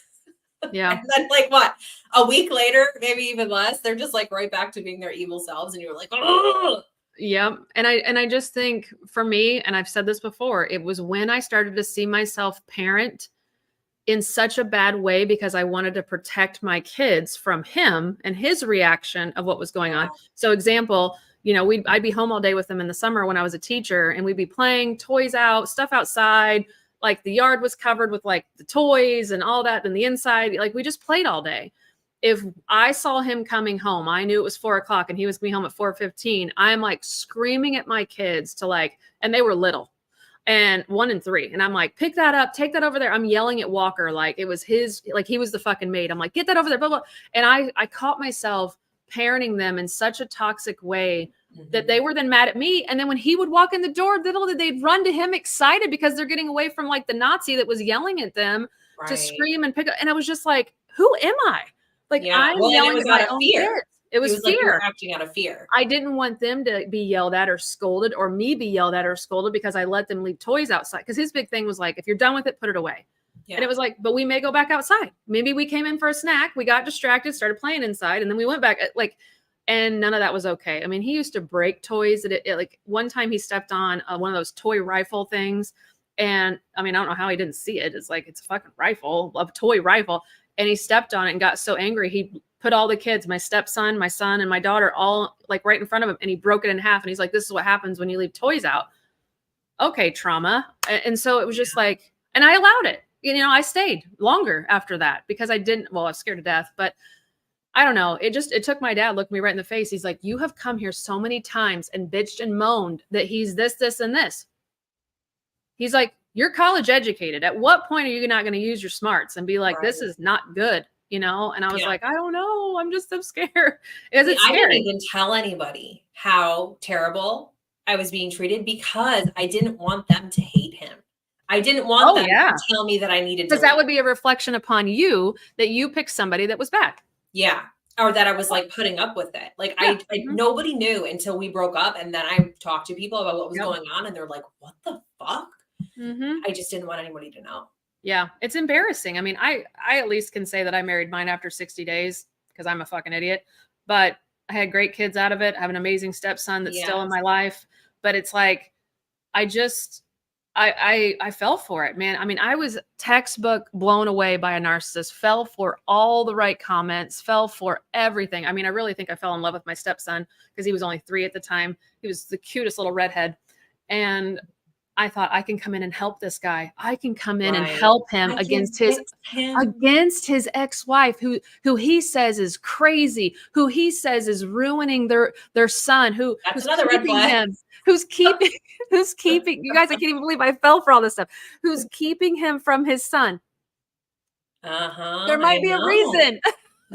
Yeah. And then like what? A week later, maybe even less, they're just like right back to being their evil selves. And you're like, oh, Yep. And I just think for me, and I've said this before, it was when I started to see myself parent in such a bad way because I wanted to protect my kids from him and his reaction of what was going on. yeah. So example, I'd be home all day with them in the summer when I was a teacher and we'd be playing toys out, stuff outside, like the yard was covered with like the toys and all that and the inside, like we just played all day. If I saw him coming home, I knew it was 4 o'clock and he was coming home at 4:15. I'm like screaming at my kids to like, and they were little and 1 and 3. And I'm like, pick that up, take that over there. I'm yelling at Walker like it was his, like he was the fucking maid. I'm like, get that over there, blah, blah. And I caught myself parenting them in such a toxic way that Mhm. they were then mad at me. And then when he would walk in the door, little did they'd run to him excited because they're getting away from like the Nazi that was yelling at them to Right. scream and pick up. And I was just like, who am I? Like Yeah. I'm Well, and it yelling was at out my of own fear. kids. It It was was like you were fear. acting out of fear. I didn't want them to be yelled at or scolded or me be yelled at or scolded because I let them leave toys outside. Because his big thing was like, if you're done with it, put it away. And it Yeah. was like, but we may go back outside. Maybe we came in for a snack, we got distracted, started playing inside, and then we went back. Like, and none of that was okay. I mean, he used to break toys. Like one time he stepped on one of those toy rifle things, and I mean, I don't know how he didn't see it. It's like it's a fucking rifle, a toy rifle, and he stepped on it and got so angry he put all the kids, my stepson, my son, and my daughter, all like right in front of him, and he broke it in half. And he's like, "This is what happens when you leave toys out." Okay, trauma. And so it was just like, and I allowed it. I stayed longer after that because I didn't. Well, I was scared to death, but I don't know. It took my dad looked me right in the face. He's like, "You have come here so many times and bitched and moaned that he's this, this, and this." He's like, "You're college educated. At what point are you not going to use your smarts and be like, this Right. is not good?" And I was Yeah. like, I don't know. I'm just so scared because See, it's I didn't scary. even tell anybody how terrible I was being treated because I didn't want them to hate him. I didn't want Oh, them yeah. to tell me that I needed to Because that leave. would be a reflection upon you that you picked somebody that was bad. Yeah. Or that I was like putting up with it. Like Yeah. I Mhm. nobody knew until we broke up and then I talked to people about what was Yep. going on and they're like, "What the fuck?" Mhm. I just didn't want anybody to know. Yeah, it's embarrassing. I mean, I at least can say that I married mine after 60 days because I'm a fucking idiot. But I had great kids out of it. I have an amazing stepson that's still in Yes. my life. But it's like I just I fell for it, man. I mean, I was textbook blown away by a narcissist, fell for all the right comments, fell for everything. I mean, I really think I fell in love with my stepson because he was only 3 at the time. He was the cutest little redhead. And I thought I can come in and help this guy. I can come in and Right. help him I can fix him. against his ex-wife who he says is crazy, who he says is ruining their son, That's who's another red keeping flag. him, who's keeping who's keeping you guys, I can't even believe I fell for all this stuff. Who's keeping him from his son. Uh-huh. There I might be a know. reason.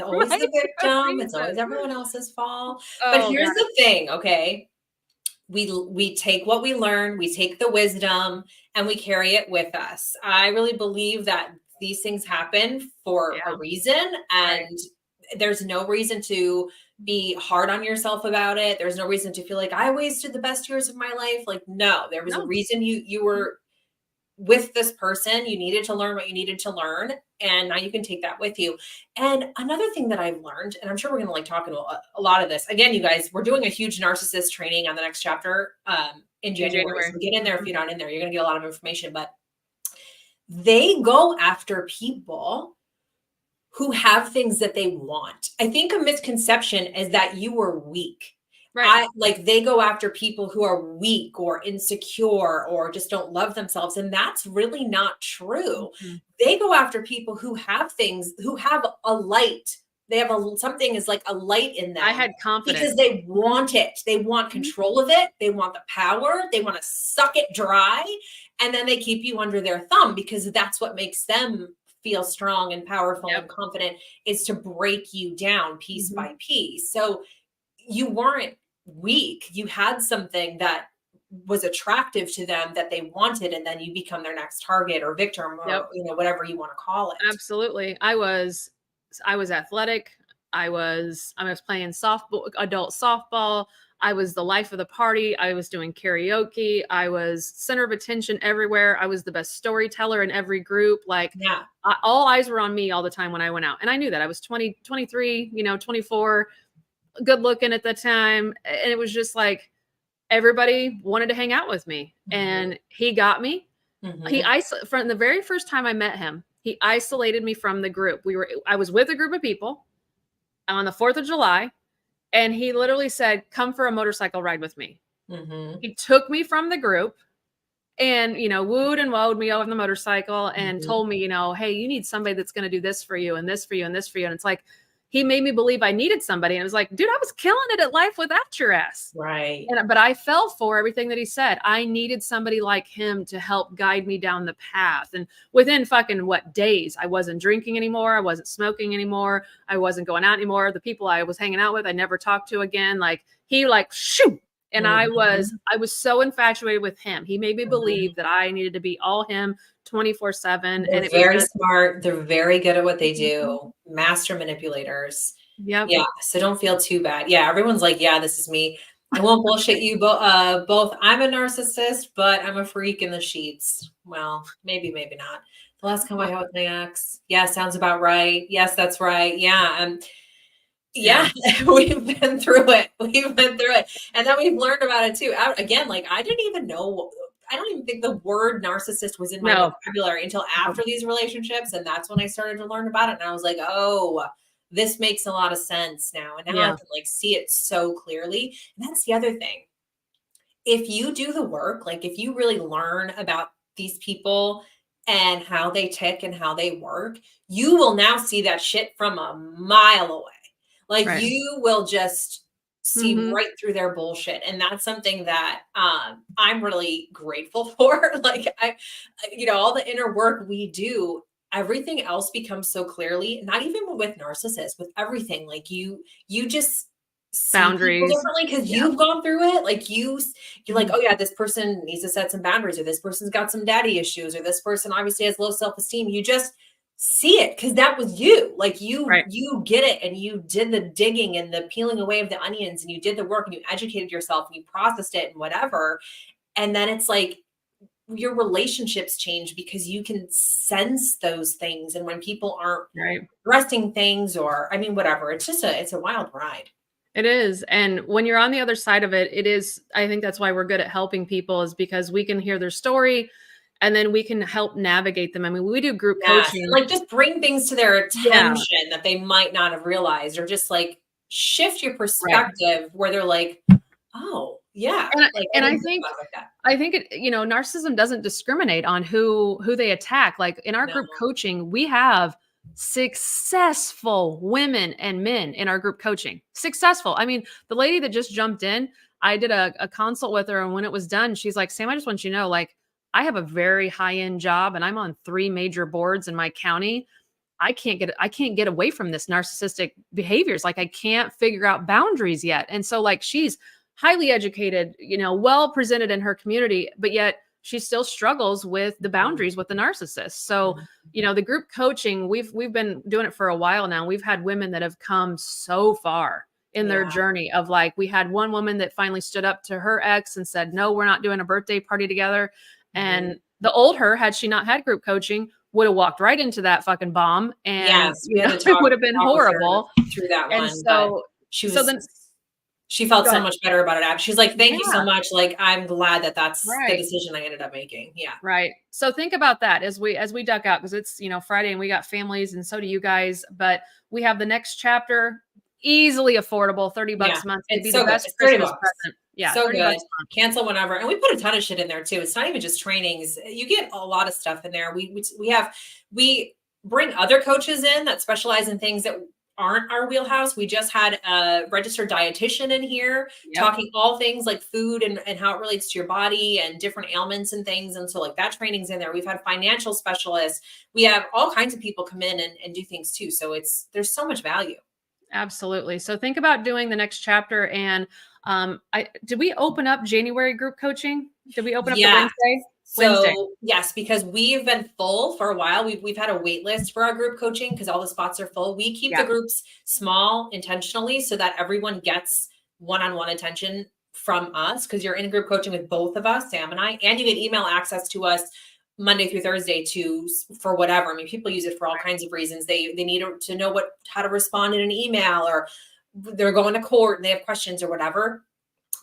Always Might the be a victim. It's always reason. everyone else's fault. But Oh here's god. the thing, okay? We take what we learn, we take the wisdom, and we carry it with us. I really believe that these things happen for a Yeah, reason, right. and there's no reason to be hard on yourself about it. There's no reason to feel like I wasted the best years of my life. Like, no, there was a No. reason you Mhm. were with this person. You needed to learn what you needed to learn, and now you can take that with you. And another thing that I've learned, and I'm sure we're going to like talk about a lot of this again, you guys, we're doing a huge narcissist training on the next chapter in In January, January. so get in there. If Mhm. you're not in there, you're going to get a lot of information. But they go after people who have things that they want. I think a misconception is that you were weak. Right. I like they go after people who are weak or insecure or just don't love themselves. And that's really not true. Mhm. They go after people who have things, who have a light. They have something is like a light in I them had confidence. because they Mhm. want it. They want Mhm. control of it. They want the power. They want to suck it dry. And then they keep you under their thumb because that's what makes them feel strong and powerful Yep. and confident, is to break you down piece Mhm. by piece. So you weren't weak. You had something that was attractive to them that they wanted, and then you become their next target or victim Yep. or whatever you want to call it. Absolutely. I was athletic. I was playing softball, adult softball. I was the life of the party. I was doing karaoke. I was center of attention everywhere. I was the best storyteller in every group. Like Yeah. all eyes were on me all the time when I went out. And I knew that. I was 20, 23, 24, good looking at the time. And it was just like everybody wanted to hang out with me. Hmm. And he got me. Hmm. From the very first time I met him, he isolated me from the group. I was with a group of people on the 4th of July, and he literally said, "Come for a motorcycle ride with me." Hmm. He took me from the group and, wooed and woed me over the motorcycle and Hmm. told me, "Hey, you need somebody that's going to do this for you and this for you and this for you." And it's like he made me believe I needed somebody. And I was like, "Dude, I was killing it at life without your ass." Right. But I fell for everything that he said. I needed somebody like him to help guide me down the path. And within fucking what days, I wasn't drinking anymore. I wasn't smoking anymore. I wasn't going out anymore. The people I was hanging out with, I never talked to again. Like he like shoo. And Hmm. I was so infatuated with him. He made me Hmm. believe that I needed to be all him 24/7. And They're it was very just smart. They're very good at what they Mhm. do. Master manipulators. Yep. Yeah, so don't feel too bad. Yeah, everyone's like, "Yeah, this is me." I won't bullshit you both. I'm a narcissist, but I'm a freak in the sheets. Well, maybe, maybe not. The last time I Well, had with my ex. Yeah, sounds about right. Yes, that's right. Yeah, yeah. yeah, we've been through it. We've been through it. And then we've learned about it too. Again, like I didn't even know, I don't even think the word narcissist was in my No. vocabulary until No. after these relationships. And that's when I started to learn about it. And I was like, oh, this makes a lot of sense now. And now I Yeah. can like see it so clearly. And that's the other thing. If you do the work, like if you really learn about these people and how they tick and how they work, you will now see that shit from a mile away. Like Right. you will just see Mhm. right through their bullshit. And that's something that I'm really grateful for. Like all the inner work we do, everything else becomes so clearly, not even with narcissists, with everything. Like you just see people Boundaries. differently because Yep. you've gone through it. Like you're like, Mhm. oh yeah, this person needs to set some boundaries, or this person's got some daddy issues, or this person obviously has low self-esteem. You just see it because that was you. Like Right. you get it, and you did the digging and the peeling away of the onions, and you did the work, and you educated yourself, and you processed it, and whatever. And then it's like your relationships change because you can sense those things. And when people aren't Right. resting things, or, I mean, whatever, it's a wild ride. It is. And when you're on the other side of it, it is, I think that's why we're good at helping people, is because we can hear their story and then we can help navigate them. I mean, we do group Yes. And coaching. like just bring things to their Yeah. attention that they might not have realized, or just like shift your Right. perspective where they're like, oh, yeah. And I, Like I and I didn't think think about it like that. I think it, narcissism doesn't discriminate on who they attack. Like in our No. group coaching, we have successful women and men in our group coaching. Successful. I mean, the lady that just jumped in, I did a consult with her, and when it was done, she's like, Sam, I just want you to know, like, I have a very high-end job and I'm on 3 major boards in my county. I can't get away from this narcissistic behaviors. Like I can't figure out boundaries yet. And so like she's highly educated, well presented in her community, but yet she still struggles with the Mhm. boundaries with the narcissist. So, Mhm. the group coaching, we've been doing it for a while now. We've had women that have come so far in their Yeah. journey of like, we had one woman that finally stood up to her ex and said, no, we're not doing a birthday party together. Mhm. And the old her, had she not had group coaching, would have walked right into that fucking bomb, and Yes, we had to it talk would have been talk with her horrible. through that And one, but she so was then she felt go so ahead. much better about it after. She's like, "Thank you so Yeah, much, like, I'm glad that that's the right. decision I ended up making." Yeah. Right. So think about that as we duck out, because it's, Friday and we got families and so do you guys, but we have the next chapter, easily affordable, Yeah, $30 a month. It'd be it's the so good. best It's 30 Christmas bucks. present. Yeah, So 30 good. bucks a month. Cancel whenever, and we put a ton of shit in there too. It's not even just trainings. You get a lot of stuff in there. We bring other coaches in that specialize in things that aren't our wheelhouse. We just had a registered dietitian in here Yep. talking all things like food and how it relates to your body and different ailments and things. And so like that training's in there. We've had financial specialists. We have all kinds of people come in and do things too. So there's so much value. Absolutely. So think about doing the next chapter. And I did we open up January group coaching? Did we open up the Yes. Wednesday? Wednesday. So yes, because we've been full for a while. We've had a wait list for our group coaching because all the spots are full. We keep the Yeah. groups small intentionally so that everyone gets one-on-one attention from us, because you're in group coaching with both of us, Sam and I, and you get email access to us Monday through Thursday for whatever. I mean, people use it for all kinds of reasons. They need to know how to respond in an email, or they're going to court and they have questions or whatever.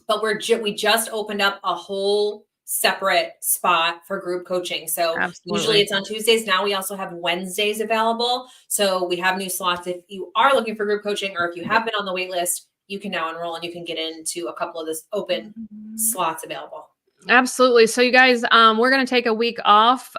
But we just opened up a whole separate spot for group coaching. So usually Absolutely. it's on Tuesdays. Now we also have Wednesdays available. So we have new slots. If you are looking for group coaching, or if you have been on the wait list, you can now enroll and you can get into a couple of this open slots available. Absolutely. So you guys, we're going to take a week off.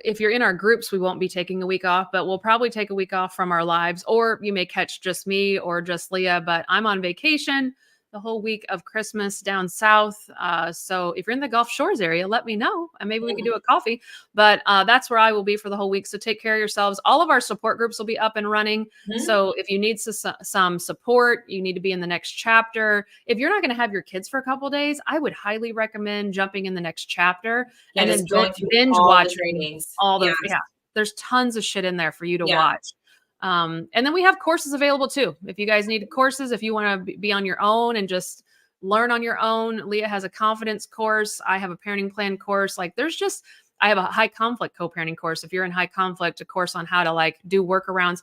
If you're in our groups, we won't be taking a week off, but we'll probably take a week off from our lives, or you may catch just me or just Leah, but I'm on vacation the whole week of Christmas down south. So if you're in the Gulf Shores area, let me know and maybe we could do a coffee, but that's where I will be for the whole week. So take care of yourselves. All of our support groups will be up and running. Mhm. So if you need some support, you need to be in the next chapter. If you're not going to have your kids for a couple days, I would highly recommend jumping in the next chapter Yeah, and just then going through binge all the watching trainings. all Yeah. the, yeah, there's tons of shit in there for you to Yeah. watch. And then we have courses available too. If you guys need courses, if you want to be on your own and just learn on your own, Leah has a confidence course. I have a parenting plan course. Like I have a high conflict co-parenting course. If you're in high conflict, a course on how to like do workarounds.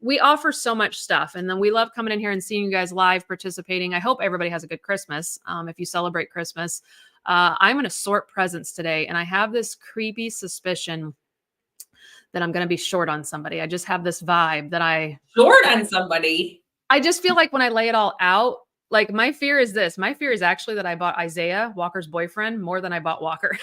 We offer so much stuff. And then we love coming in here and seeing you guys live participating. I hope everybody has a good Christmas. If you celebrate Christmas, I'm going to sort presents today. And I have this creepy suspicion that I'm going to be short on somebody. I just have this vibe that Short on somebody. I just feel like when I lay it all out, like my fear is this. My fear is actually that I bought Isaiah, Walker's boyfriend, more than I bought Walker.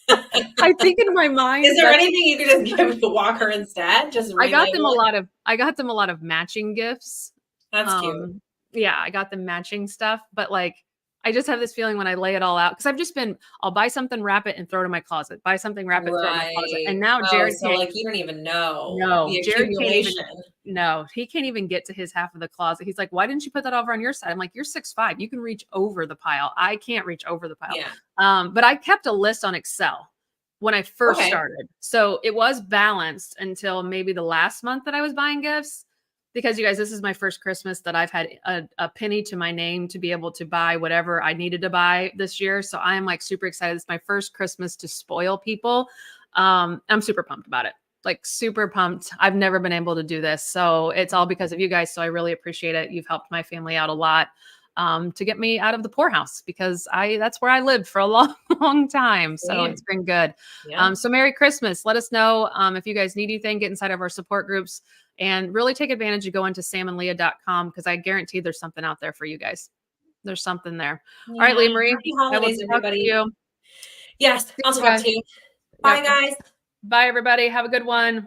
I think in my mind, Is there anything you could just give to Walker instead? Just I got them relabel it? I got them a lot of matching gifts. That's cute. Yeah, I got them matching stuff, but like I just have this feeling when I lay it all out, because I'll buy something, wrap it, and throw it in my closet. Buy something, wrap it, throw it in my closet. Right. And now Oh, Jared so can't. like you don't even know No, the Jared can't even. accumulation. No, he can't even get to his half of the closet. He's like, "Why didn't you put that over on your side?" I'm like, "You're 6'5". You can reach over the pile. I can't reach over the pile." Yeah. But I kept a list on Excel when I first Okay. started. So it was balanced until maybe the last month that I was buying gifts. because you guys, this is my first Christmas that I've had a penny to my name to be able to buy whatever I needed to buy this year. So I am like super excited. It's my first Christmas to spoil people. I'm super pumped about it. Like super pumped. I've never been able to do this. So it's all because of you guys. So I really appreciate it. You've helped my family out a lot to get me out of the poorhouse because that's where I lived for a long, long time. So Same. it's been good. Yeah. So Merry Christmas. Let us know if you guys need anything, get inside of our support groups and really take advantage of going to samandleah.com because I guarantee there's something out there for you guys. There's something there. All right, Yeah. Leah Marie, Happy I will holidays, talk to everybody. you. Yes, See I'll you talk guys. to you. Bye, Yep. guys. Bye, everybody. Have a good one.